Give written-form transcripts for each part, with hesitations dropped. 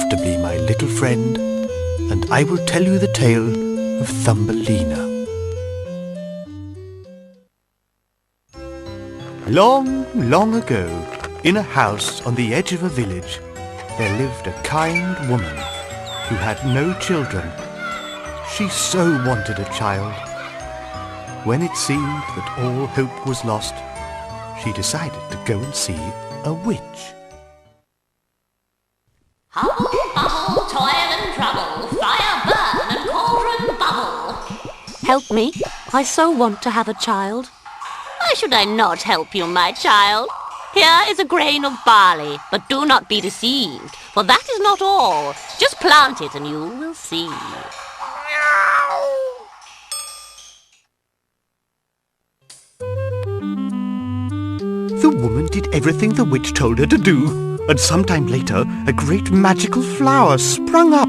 comfortably, my little friend, and I will tell you the tale of Thumbelina. Long, long ago, in a house on the edge of a village, there lived a kind woman who had no children. She so wanted a child. When it seemed that all hope was lost, she decided to go and see a witch. Hubble, bubble, toil and trouble, fire burn and cauldron bubble. Help me, I so want to have a child. Why should I not help you, my child? Here is a grain of barley, but do not be deceived, for that is not all. Just plant it and you will see. The woman did everything the witch told her to do, and sometime later a great magical flower sprung up,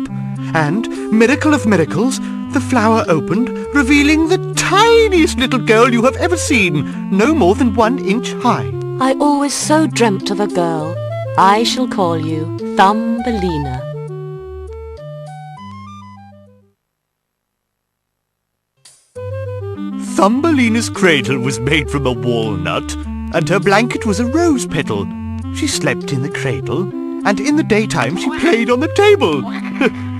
and, miracle of miracles, the flower opened, revealing the tiniest little girl you have ever seen, no more than 1 inch high. I always so dreamt of a girl. I shall call you Thumbelina. Thumbelina's cradle was made from a walnut, and her blanket was a rose petal. She slept in the cradle, and in the daytime she played on the table.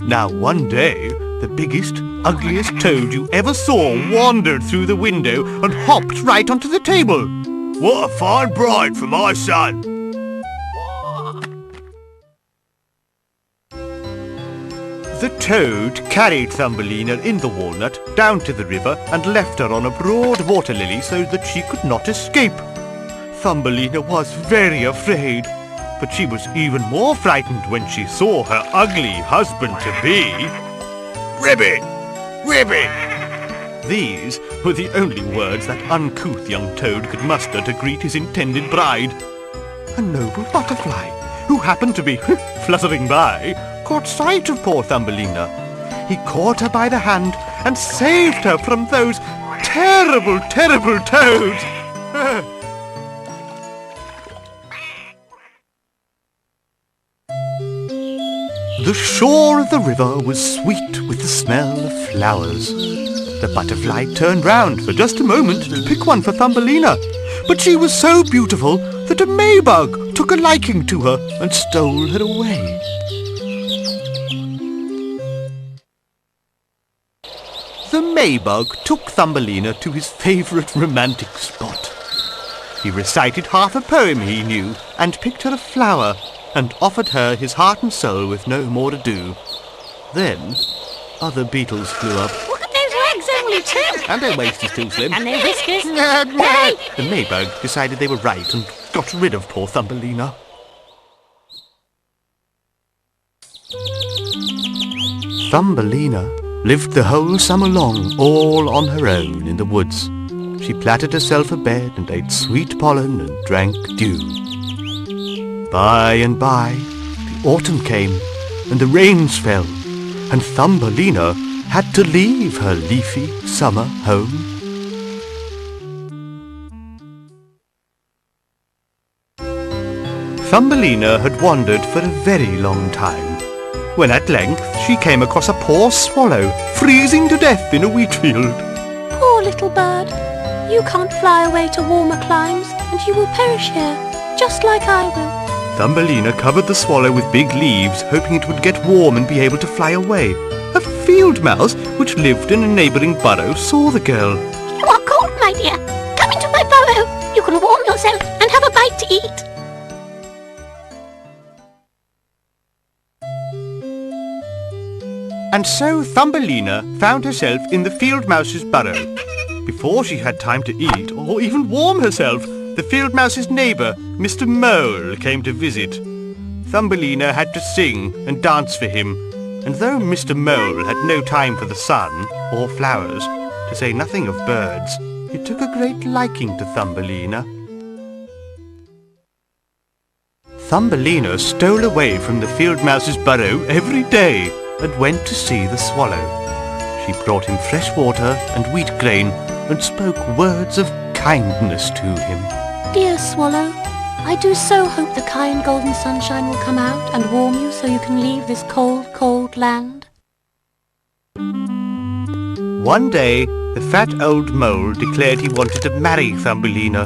Now one day, the biggest, ugliest toad you ever saw wandered through the window and hopped right onto the table. What a fine bride for my son! The toad carried Thumbelina in the walnut down to the river and left her on a broad water lily so that she could not escape. Thumbelina was very afraid, but she was even more frightened when she saw her ugly husband-to-be. Ribbit! Ribbit! These were the only words that uncouth young toad could muster to greet his intended bride. A noble butterfly, who happened to be fluttering by, caught sight of poor Thumbelina. He caught her by the hand and saved her from those terrible, terrible toads. The shore of the river was sweet with the smell of flowers. The butterfly turned round for just a moment to pick one for Thumbelina, but she was so beautiful that a maybug took a liking to her and stole her away. The maybug took Thumbelina to his favourite romantic spot. He recited half a poem he knew and picked her a flower and offered her his heart and soul with no more ado. Then other beetles flew up. Look at those legs, only 2. And their waist is too slim. And their whiskers. Hey! The maybug decided they were right and got rid of poor Thumbelina. Thumbelina lived the whole summer long all on her own in the woods. She plaited herself a bed and ate sweet pollen and drank dew. By and by, the autumn came and the rains fell, and Thumbelina had to leave her leafy summer home. Thumbelina had wandered for a very long time, when at length she came across a poor swallow freezing to death in a wheat field. Poor little bird, you can't fly away to warmer climes, and you will perish here, just like I will. Thumbelina covered the swallow with big leaves, hoping it would get warm and be able to fly away. A field mouse, which lived in a neighbouring burrow, saw the girl. You are cold, my dear. Come into my burrow. You can warm yourself and have a bite to eat. And so Thumbelina found herself in the field mouse's burrow. Before she had time to eat or even warm herself, the field mouse's neighbour, Mr. Mole, came to visit. Thumbelina had to sing and dance for him, and though Mr. Mole had no time for the sun or flowers, to say nothing of birds, he took a great liking to Thumbelina. Thumbelina stole away from the field mouse's burrow every day and went to see the swallow. She brought him fresh water and wheat grain and spoke words of kindness to him. Dear swallow, I do so hope the kind golden sunshine will come out and warm you so you can leave this cold, cold land. One day, the fat old mole declared he wanted to marry Thumbelina.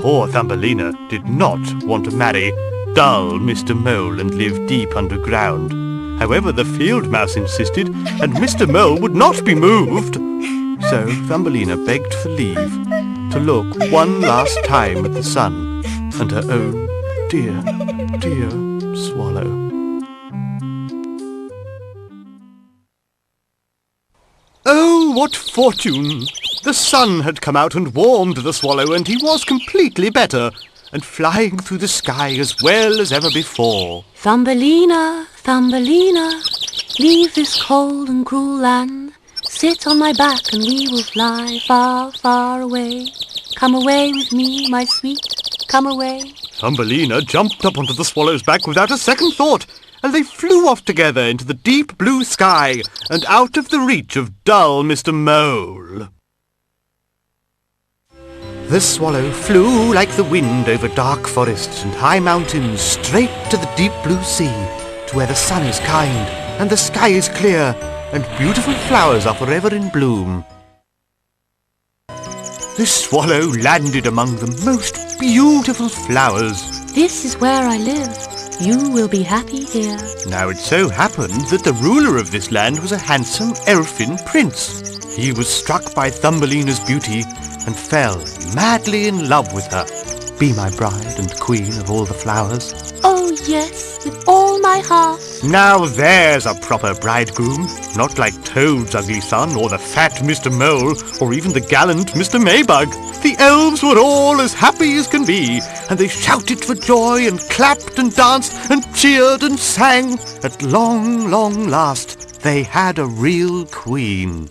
Poor Thumbelina did not want to marry dull Mr. Mole and live deep underground. However, the field mouse insisted, and Mr. Mole would not be moved. So Thumbelina begged for leave to look one last time at the sun and her own dear, dear swallow. Oh, what fortune! The sun had come out and warmed the swallow, and he was completely better, and flying through the sky as well as ever before. Thumbelina, Thumbelina, leave this cold and cruel land. Sit on my back and we will fly far, far away. Come away with me, my sweet, come away. Thumbelina jumped up onto the swallow's back without a second thought, and they flew off together into the deep blue sky and out of the reach of dull Mr. Mole. The swallow flew like the wind over dark forests and high mountains straight to the deep blue sea, to where the sun is kind and the sky is clear and beautiful flowers are forever in bloom. The swallow landed among the most beautiful flowers. This is where I live. You will be happy here. Now it so happened that the ruler of this land was a handsome elfin prince. He was struck by Thumbelina's beauty and fell madly in love with her. Be my bride and queen of all the flowers. Oh yes, with all my heart. Now there's a proper bridegroom, not like Toad's ugly son, or the fat Mr. Mole, or even the gallant Mr. Maybug. The elves were all as happy as can be, and they shouted for joy and clapped and danced and cheered and sang. At long, long last, they had a real queen.